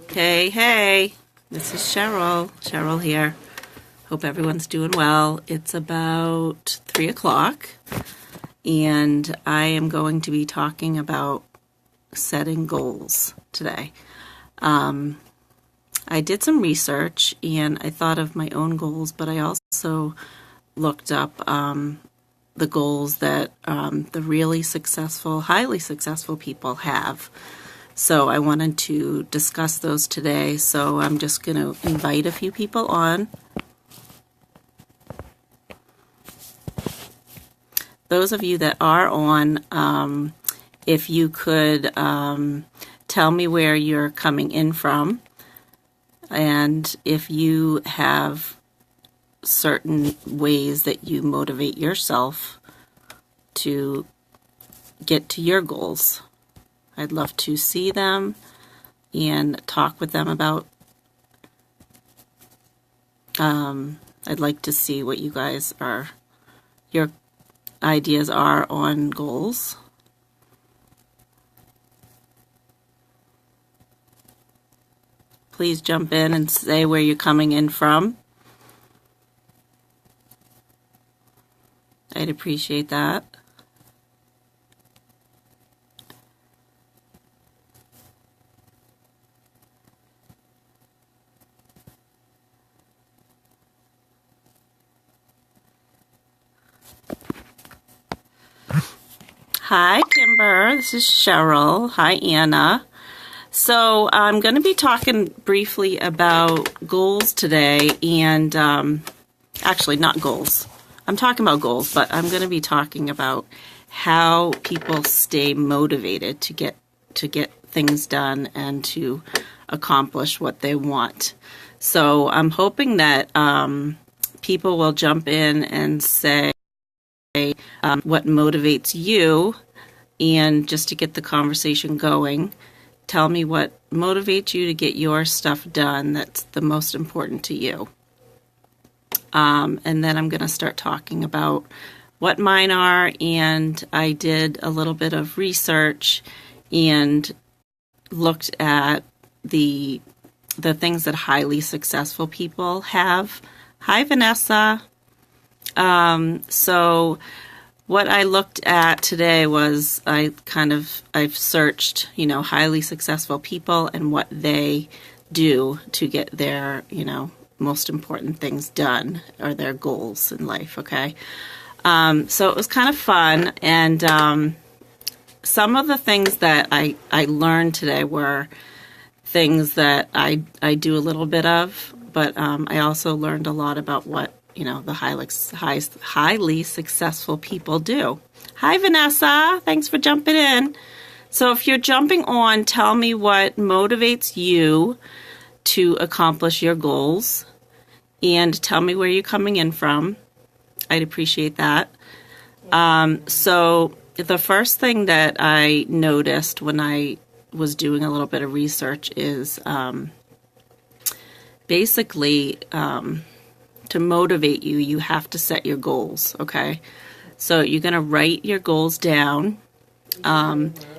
Hey, hey, this is Cheryl. Cheryl here. Hope everyone's doing well. It's about 3 o'clock, and I am going to be talking about setting goals today. I did some research, and I thought of my own goals, but I also looked up the goals that the really successful, highly successful people have. So I wanted to discuss those today. So I'm just going to invite a few people on. Those of you that are on, if you could tell me where you're coming in from, and if you have certain ways that you motivate yourself to get to your goals. I'd love to see them and talk with them about. I'd like to see what you guys your ideas are on goals. Please jump in and say where you're coming in from. I'd appreciate that. Hi, Kimber. This is Cheryl. Hi, Anna. So I'm going to be talking briefly about goals today, and actually not goals. I'm talking about goals, but I'm going to be talking about how people stay motivated to get things done and to accomplish what they want. So I'm hoping that people will jump in and say what motivates you, and just to get the conversation going, tell me what motivates you to get your stuff done that's the most important to you. And then I'm going to start talking about what mine are, and I did a little bit of research and looked at the things that highly successful people have. Hi, Vanessa. So what I looked at today was I've searched, highly successful people and what they do to get their, most important things done, or their goals in life. Okay. So it was kind of fun. And, some of the things that I learned today were things that I do a little bit of, but, I also learned a lot about what, the highly successful people do. Hi, Vanessa. Thanks for jumping in. So if you're jumping on, tell me what motivates you to accomplish your goals, and tell me where you're coming in from. I'd appreciate that. So the first thing that I noticed when I was doing a little bit of research is basically to motivate you, you have to set your goals, okay? So you're going to write your goals down.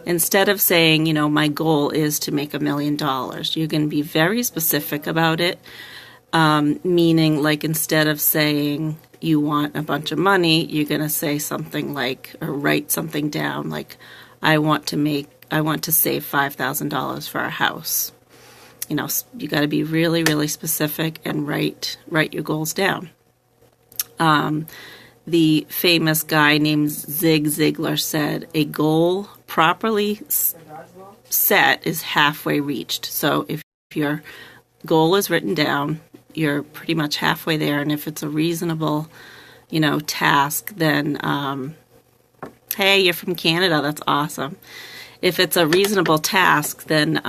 Instead of saying, my goal is to make $1 million, you're going to be very specific about it, meaning like instead of saying you want a bunch of money, you're going to say something like, or write something down like, I want to save $5,000 for a house. You got to be really, really specific and write your goals down. The famous guy named Zig Ziglar said, a goal properly set is halfway reached. So if your goal is written down, you're pretty much halfway there. And if it's a reasonable, task, then, hey, you're from Canada. That's awesome. If it's a reasonable task, then,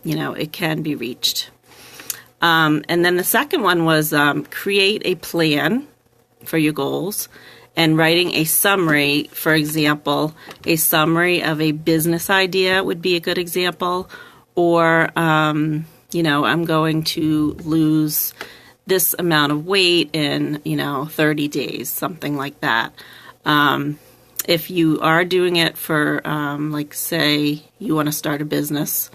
it can be reached. And then the second one was create a plan for your goals and writing a summary. For example, a summary of a business idea would be a good example. Or, I'm going to lose this amount of weight in, 30 days, something like that. If you are doing it for, say, you want to start a business,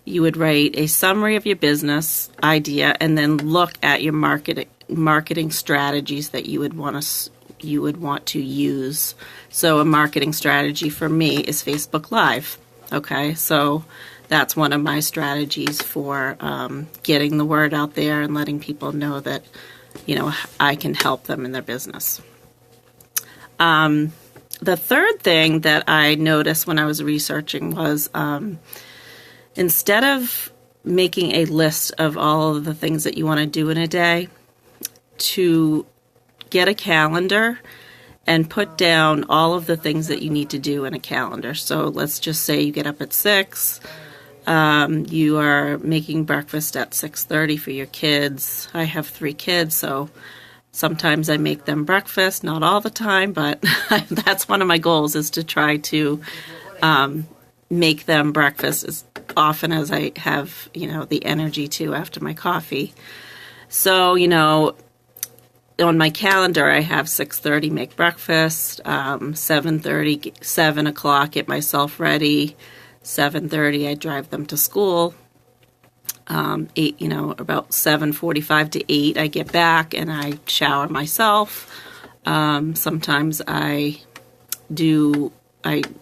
You would write a summary of your business idea and then look at your marketing strategies that you would want to use. So a marketing strategy for me is Facebook Live. Okay, so that's one of my strategies for getting the word out there and letting people know that, I can help them in their business. The third thing that I noticed when I was researching was instead of making a list of all of the things that you want to do in a day, to get a calendar and put down all of the things that you need to do in a calendar. So let's just say you get up at 6. You are making breakfast at 6:30 for your kids. I have 3 kids, so sometimes I make them breakfast, not all the time, but that's one of my goals, is to try to make them breakfast as often as I have, the energy to after my coffee. So, on my calendar, I have 6:30 make breakfast, 7:30, 7 o'clock get myself ready, 7:30 I drive them to school. 8, about 7:45 to 8, I get back and I shower myself. Sometimes I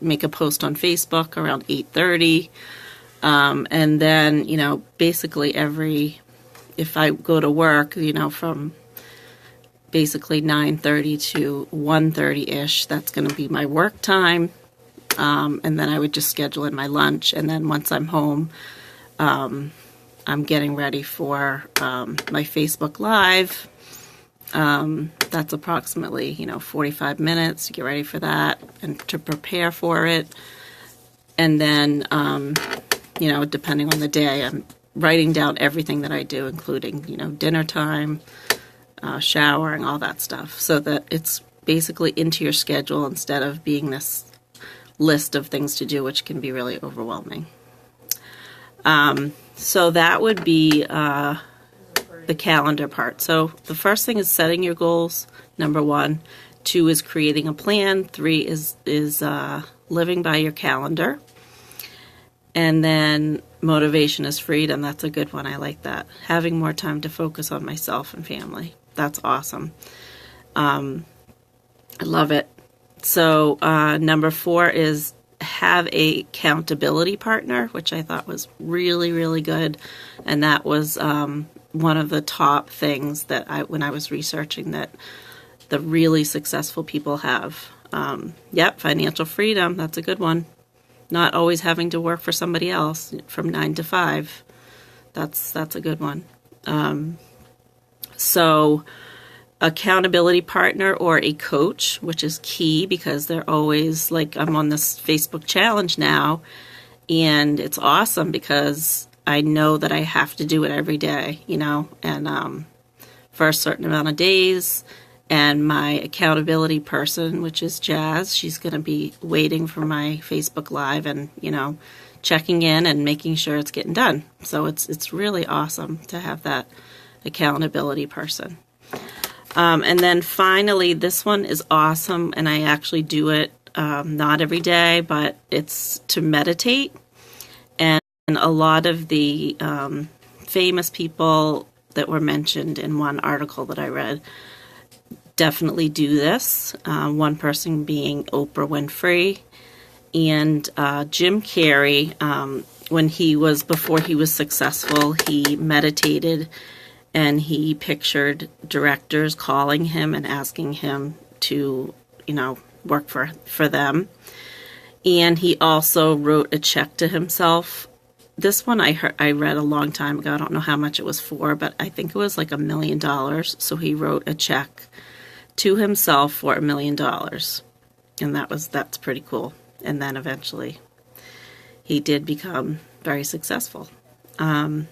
make a post on Facebook around 8:30. And then, basically if I go to work, from basically 9:30 to 1:30-ish, that's going to be my work time. And then I would just schedule in my lunch. And then once I'm home, I'm getting ready for my Facebook Live. That's approximately, 45 minutes to get ready for that and to prepare for it. And then, depending on the day, I'm writing down everything that I do, including, dinner time, showering, all that stuff, so that it's basically into your schedule instead of being this list of things to do, which can be really overwhelming. So that would be the calendar part. So the first thing is setting your goals, number 1. 2 is creating a plan. 3 is living by your calendar. And then motivation is freedom. That's a good one. I like that. Having more time to focus on myself and family. That's awesome. I love it. So number 4 is have a accountability partner, which I thought was really, really good. And that was one of the top things that when I was researching, that the really successful people have. Financial freedom. That's a good one. Not always having to work for somebody else from 9 to 5. That's a good one. So accountability partner or a coach, which is key, because they're always I'm on this Facebook challenge now, and it's awesome because I know that I have to do it every day, and for a certain amount of days. And my accountability person, which is Jazz, she's going to be waiting for my Facebook Live and, checking in and making sure it's getting done. So it's really awesome to have that accountability person. And then finally, this one is awesome, and I actually do it not every day, but it's to meditate. And a lot of the famous people that were mentioned in one article that I read definitely do this. One person being Oprah Winfrey, and Jim Carrey. Before he was successful, he meditated, and he pictured directors calling him and asking him to, work for them. And he also wrote a check to himself. This one I read a long time ago. I don't know how much it was for, but I think it was like $1 million. So he wrote a check to himself for $1 million. And that's pretty cool. And then eventually he did become very successful. And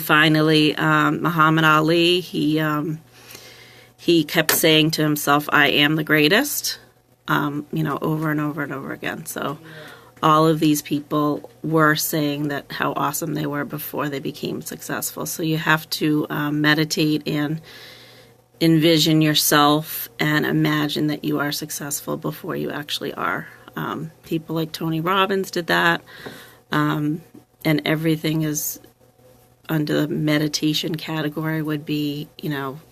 finally, Muhammad Ali, he kept saying to himself, "I am the greatest," over and over and over again. So all of these people were saying that how awesome they were before they became successful. So you have to meditate and envision yourself and imagine that you are successful before you actually are. People like Tony Robbins did that. and everything is under the meditation category would be,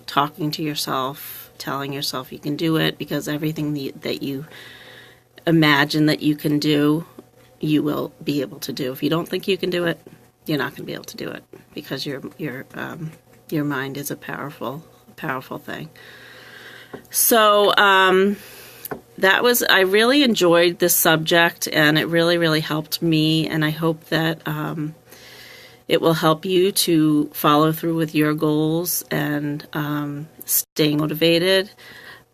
talking to yourself, telling yourself you can do it, because everything that you imagine that you can do, you will be able to do. If you don't think you can do it, you're not going to be able to do it, because your mind is a powerful thing. So I really enjoyed this subject, and it really, really helped me, and I hope that it will help you to follow through with your goals and stay motivated.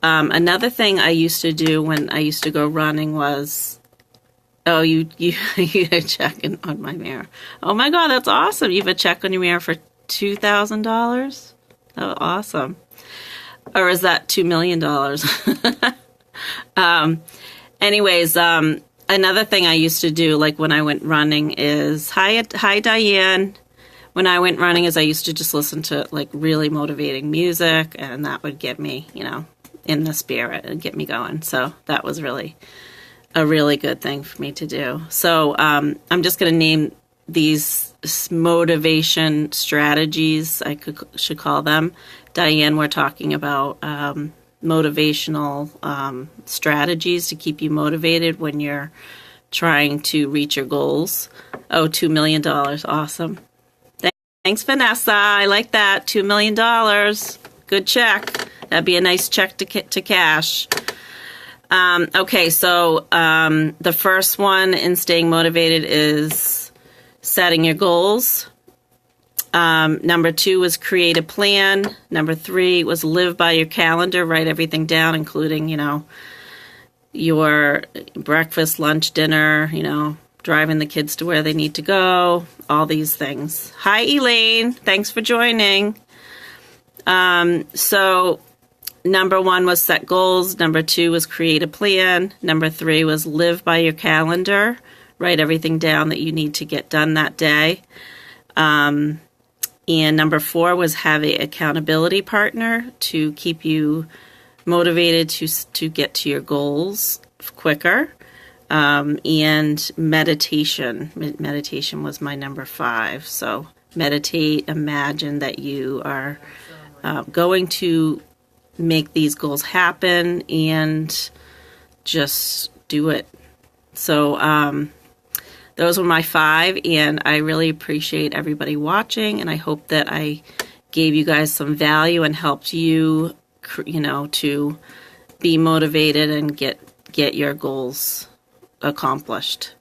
Another thing I used to do when I used to go running was, you a check on my mirror. Oh my God, that's awesome! You have a check on your mirror for $2,000. Oh, awesome! Or is that $2 million? Anyways, another thing I used to do, like when I went running, is hi Diane. When I went running, is I used to just listen to like really motivating music, and that would get me, in the spirit and get me going. So that was really a really good thing for me to do. So I'm just going to name these motivation strategies, should call them. Diane, we're talking about motivational strategies to keep you motivated when you're trying to reach your goals. Oh, $2 million. Awesome. Thanks, Vanessa. I like that. $2 million. Good check. That'd be a nice check to cash. Okay, so the first one in staying motivated is setting your goals. Number 2 was create a plan. Number 3 was live by your calendar. Write everything down, including, your breakfast, lunch, dinner, driving the kids to where they need to go, all these things. Hi, Elaine. Thanks for joining. So number 1 was set goals. Number 2 was create a plan. Number 3 was live by your calendar. Write everything down that you need to get done that day. And number 4 was have an accountability partner to keep you motivated to get to your goals quicker. And meditation. Meditation was my number 5. So meditate, imagine that you are going to make these goals happen, and just do it. So those were my 5, and I really appreciate everybody watching, and I hope that I gave you guys some value and helped you, to be motivated and get your goals accomplished.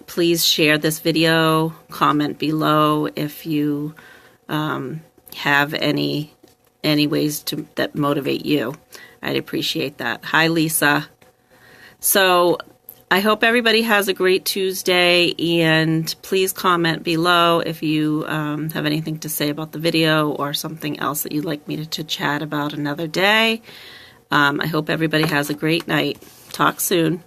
Please share this video, comment below if you have any ways that motivate you. I'd appreciate that. Hi, Lisa. So I hope everybody has a great Tuesday, and please comment below if you have anything to say about the video or something else that you'd like me to chat about another day. I hope everybody has a great night. Talk soon.